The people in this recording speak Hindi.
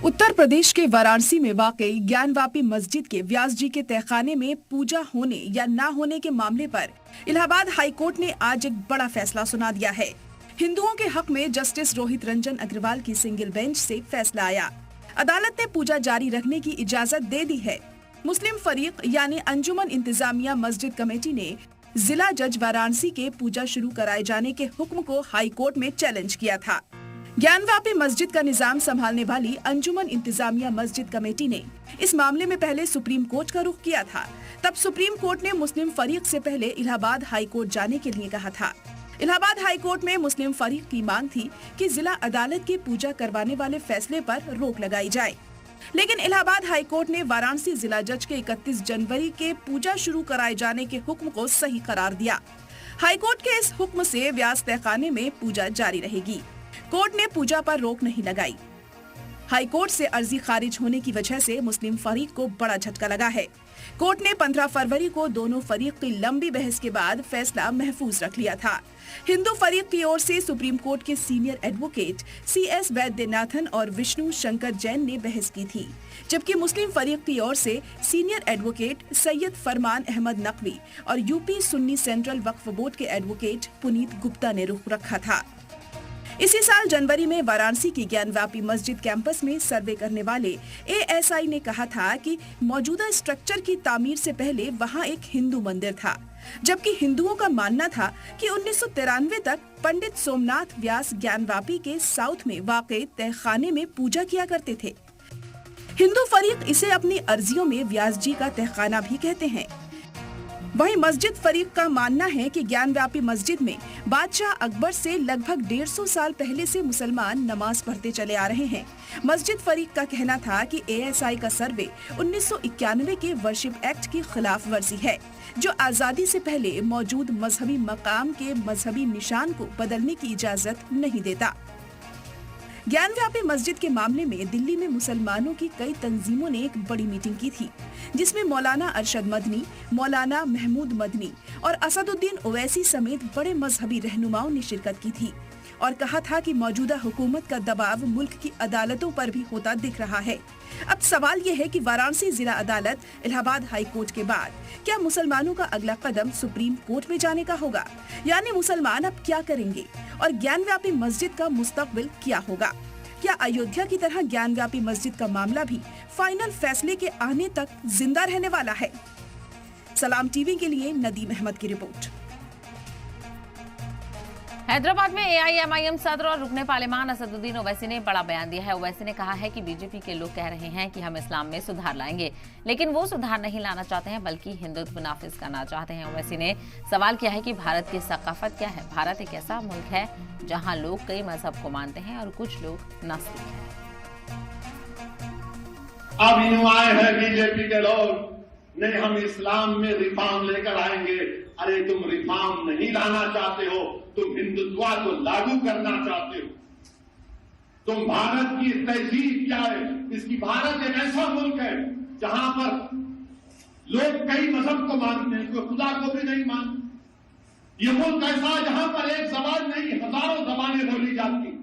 उत्तर प्रदेश के वाराणसी में वाकई ज्ञानवापी मस्जिद के व्यास जी के तहखाने में पूजा होने या न होने के मामले पर इलाहाबाद हाईकोर्ट ने आज एक बड़ा फैसला सुना दिया है। हिंदुओं के हक में जस्टिस रोहित रंजन अग्रवाल की सिंगल बेंच से फैसला आया। अदालत ने पूजा जारी रखने की इजाजत दे दी है। मुस्लिम फरीक यानी अंजुमन इंतजामिया मस्जिद कमेटी ने जिला जज वाराणसी के पूजा शुरू कराए जाने के हुक्म को हाईकोर्ट में चैलेंज किया था। ज्ञानवापी मस्जिद का निजाम संभालने वाली अंजुमन इंतजामिया मस्जिद कमेटी ने इस मामले में पहले सुप्रीम कोर्ट का रुख किया था। तब सुप्रीम कोर्ट ने मुस्लिम फरीक से पहले इलाहाबाद हाई कोर्ट जाने के लिए कहा था। इलाहाबाद हाई कोर्ट में मुस्लिम फरीक की मांग थी कि जिला अदालत के पूजा करवाने वाले फैसले पर रोक लगाई जाए, लेकिन इलाहाबाद हाई कोर्ट ने वाराणसी जिला जज के 31 जनवरी के पूजा शुरू कराए जाने के हुक्म को सही करार दिया। हाई कोर्ट के इस हुक्म से व्यास तहखाने में पूजा जारी रहेगी। कोर्ट ने पूजा पर रोक नहीं लगाई। हाई कोर्ट से अर्जी खारिज होने की वजह से मुस्लिम फरीक को बड़ा झटका लगा है। कोर्ट ने 15 फरवरी को दोनों फरीक की लंबी बहस के बाद फैसला महफूज रख लिया था। हिंदू फरीक की ओर से सुप्रीम कोर्ट के सीनियर एडवोकेट CS वैद्यनाथन और विष्णु शंकर जैन ने बहस की थी, जबकि मुस्लिम फरीक की ओर से सीनियर एडवोकेट सैयद फरमान अहमद नकवी और यूपी सुन्नी सेंट्रल वक्फ बोर्ड के एडवोकेट पुनीत गुप्ता ने रुख रखा था। इसी साल जनवरी में वाराणसी की ज्ञानवापी मस्जिद कैंपस में सर्वे करने वाले ASI ने कहा था कि मौजूदा स्ट्रक्चर की तामीर से पहले वहां एक हिंदू मंदिर था, जबकि हिंदुओं का मानना था कि 1993 तक पंडित सोमनाथ व्यास ज्ञानवापी के साउथ में वाक़े तहखाने में पूजा किया करते थे। हिंदू फरीक इसे अपनी अर्जियों में व्यास जी का तहखाना भी कहते हैं। वहीं मस्जिद फरीक का मानना है कि ज्ञानवापी मस्जिद में बादशाह अकबर से लगभग 150 साल पहले से मुसलमान नमाज पढ़ते चले आ रहे हैं। मस्जिद फरीक का कहना था कि ASI का सर्वे 1991 के वर्शिप एक्ट की खिलाफ वर्जी है, जो आजादी से पहले मौजूद मजहबी मकाम के मजहबी निशान को बदलने की इजाजत नहीं देता। ज्ञानवापी मस्जिद के मामले में दिल्ली में मुसलमानों की कई तंजीमों ने एक बड़ी मीटिंग की थी, जिसमें मौलाना अरशद मदनी, मौलाना महमूद मदनी और असदुद्दीन ओवैसी समेत बड़े मजहबी रहनुमाओं ने शिरकत की थी और कहा था कि मौजूदा हुकूमत का दबाव मुल्क की अदालतों पर भी होता दिख रहा है। अब सवाल ये है कि वाराणसी जिला अदालत इलाहाबाद हाई कोर्ट के बाद क्या मुसलमानों का अगला कदम सुप्रीम कोर्ट में जाने का होगा? यानी मुसलमान अब क्या करेंगे और ज्ञानवापी मस्जिद का मुस्तकबिल क्या होगा? क्या अयोध्या की तरह ज्ञानवापी मस्जिद का मामला भी फाइनल फैसले के आने तक जिंदा रहने वाला है? सलाम टीवी के लिए नदीम अहमद की रिपोर्ट। हैदराबाद में AIMIM सदर और रुकने पार्लिमान असदुद्दीन ओवैसी ने बड़ा बयान दिया है। ओवैसी ने कहा है कि बीजेपी के लोग कह रहे हैं कि हम इस्लाम में सुधार लाएंगे, लेकिन वो सुधार नहीं लाना चाहते हैं बल्कि हिंदुत्व नाफिज करना चाहते हैं। ओवैसी ने सवाल किया है कि भारत की सकाफत क्या है। भारत एक ऐसा मुल्क है जहां लोग कई मजहब को मानते हैं और कुछ लोग नास्तिक हैं। अब यूं आए हैं बीजेपी के लोग, नहीं हम इस्लाम में रिफॉर्म लेकर आएंगे। अरे तुम रिफॉर्म नहीं लाना चाहते हो, तुम हिंदुत्व को लागू करना चाहते हो। तुम भारत की तहजीब क्या है? इसकी भारत एक ऐसा मुल्क है जहां पर लोग कई मजहब को मानते हैं, कोई खुदा को भी नहीं मानते। ये मुल्क ऐसा जहां पर एक जबान नहीं हजारों जबानें बोली जाती।